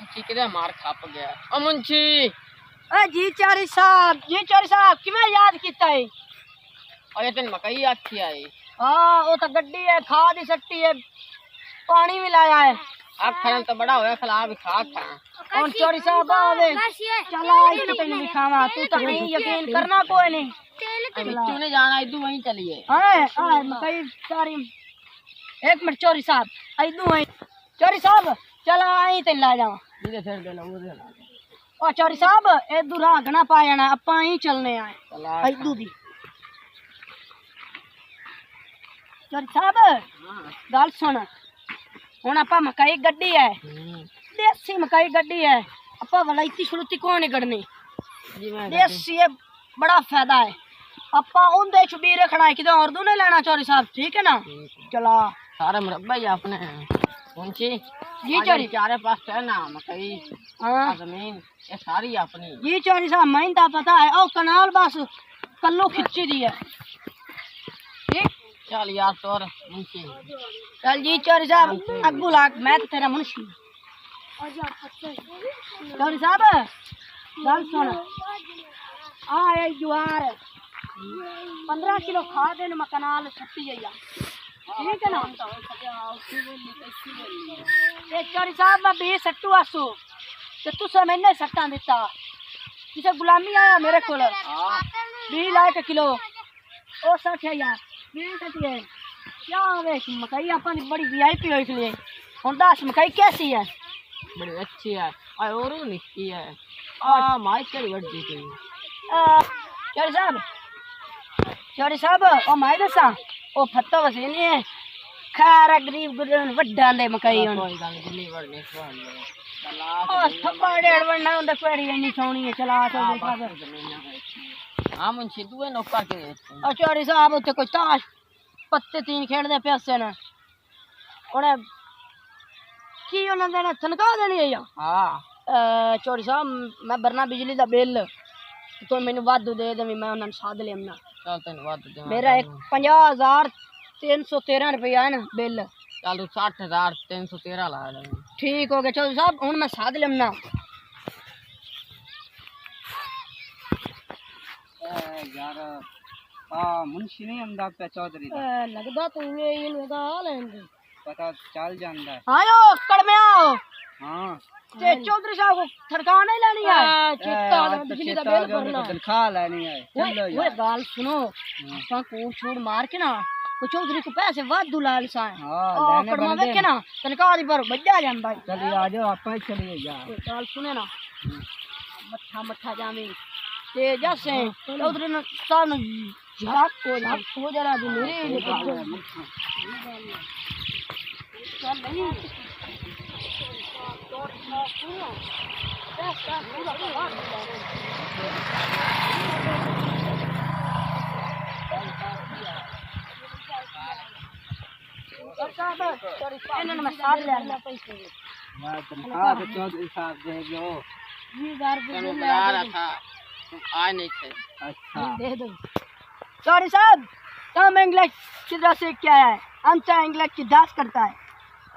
मुंशी किधर मार खाप गया। ओ मुंशी जी चारी साहब किवें याद कीता है? और ये तेन मकई आखी आई। हाँ वो तो गड्डी है, खाद ही सट्टी है, पानी भी लाया है। आखन तो बड़ा होया खला भी खा खा। और चोरी साहब आवे चला इस तेन भी खावा, तू तो नहीं यकीन करना कोई नहीं। बिच्चू ने जाना इदू वहीं चलिए। हां मकई सारी एक मिनट चोरी साहब इदू है। चोरी साहब चला आई तेन ला जावा। इधर फिर दे लो उधर ला। ओ चोरी साहब इदू राह ना पा जाना, आपा ही चलने आए चला इदू दी। चोरी साहब गल सुन, हुण आपा मकई गड्डी है, देसी मकई गड्डी है, आपा वलायती छुलती कौन नहीं गढ़नी, देसी है, बड़ा फायदा है। आपा उनदे च भी रखना है, किते और दू नहीं लेना चोरी साहब, ठीक है ना? चला सारे मुरब्बा ही अपने मुंशी जी चोरी चारे पास है ना मकई। हाँ जमीन ये सारी अपनी जी चोरी साहब, मैं तो पता है। ओ कनाल बस कल्लू खिंची दी है। ठीक चल यार तोर मुंशी चल जी चोरी साहब अग्गू लाग, मैं तो तेरा मुंशी। चोरी साहब गल सुन, आ जुआर 15 किलो खाद इन मकनाल छत्ती जाइया, ठीक है ना? चोरी साहब मैं 20 सट्टू आसू ते तुसे मैंने सट्टा दिता, किसे गुलामी आया मेरे को 20 लाख किलो ओ 60,000 क्या वे मकई अपन बड़ी वीआईपी हो, इसलिए हुन दस मकई कैसी है? बड़ी अच्छी है और निकी है। आ माइकल वर्ड दी थी। चोरी साहब ओ माई दसा ओ फत्ता वसी नहीं है, खैर गरीब वड्डा दे मकई हुन कोई गल नहीं वड़ने सवाल चला ओ थप्पा डेढ़ वड़ना हुंदा, कोड़ी इन्नी सोहनी है। चला चोरी साहब हां मुंशी तू नौकर के ओ चोरी साहब उत्ते कोई ताश पत्ते तीन खेड़दे पैसे ने, उन्हें की उन्होंने ने तनख्वाह देनी है या? हां चोरी साहब मैं भरना बिजली दा बिल, तो मैनू वादू दे दे, मैं उन्होंने साध लेना। चल तेन वादू दे, मेरा 50,313 रुपया है ना बिल। चल तू 60,313 ला ले। ठीक हो गया चोरी साहब, हुन मैं साध लेना। यार हाँ मुंशी नहीं आंदा पे चौधरी दा, लगदा तू ये लगा लेंगे पता चल जांदा है। आयो कड़मे आओ। हाँ ते चौधरी साहब को ठड़का नहीं लेनी है, चिट्टा बिजली दा बिल भरना, तनख्वाह लेनी है। चलो वो गाल सुनो, अपन कूड़ छूड़ मार के ना को चौधरी को पैसे वादू लाल सा है। हाँ लेने कड़मा बंदे देखे ना तनख्वाह दी पर बज्जा जांदा है। चलिए आ जाओ आप चलिए यार। गाल सुने ना मट्ठा मट्ठा जावे ते जैसे चौधरी ने साहब ने झाक को जरा दी मेरे चल नहीं इन्होंने मैं साथ ले आना पैसे तनख्वाह तो चौधरी साहब दे दो। 20,000 चलो रुपये बुला रहा था तुम आए नहीं थे। अच्छा दे दो। सॉरी साहब हम इंग्लिश किधर से क्या है, हम चाहे इंग्लिश की जांच करता है।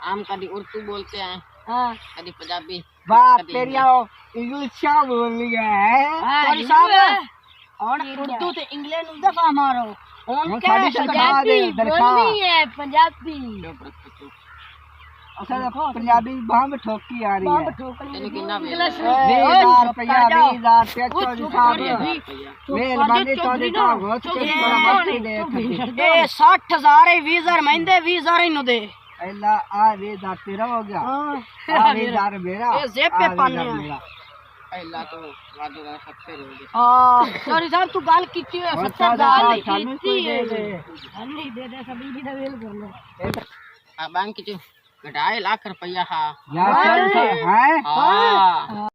हम कभी उर्दू बोलते हैं, हाँ कभी पंजाबी। बात तेरी इंग्लिश क्या बोल लिया है? सॉरी साहब और उर्दू तो इंग्लिश में दफा मारो, हम क्या पंजाबी बोलनी है, पंजाबी अच्छा पंजाबी बम ठोकी आ रही है। तेन कितना बिल इंग्लिश है? 20,000 रुपया 20,000 चौधरी साहब मेहरबानी चौधरी साहब बहुत कुछ बड़ा मर्जी दे। ए 60,000 है, 20,000 महीने 20,000 इनु दे। एला आ 20,000 तेरा हो गया, आ 20,000 मेरा, ये जेब पे पानी है। मेरा। अल्लाह तो वादू का सबसे रोगे। हां सॉरी साहब तू गाल कीती है, और 70 14,000 गाल सानू कीती कोई है, दे दे। नहीं दे दे सभी की दवेल कर लो। बैंक की 2.5 लाख रुपया। हाँ यार चल है हाँ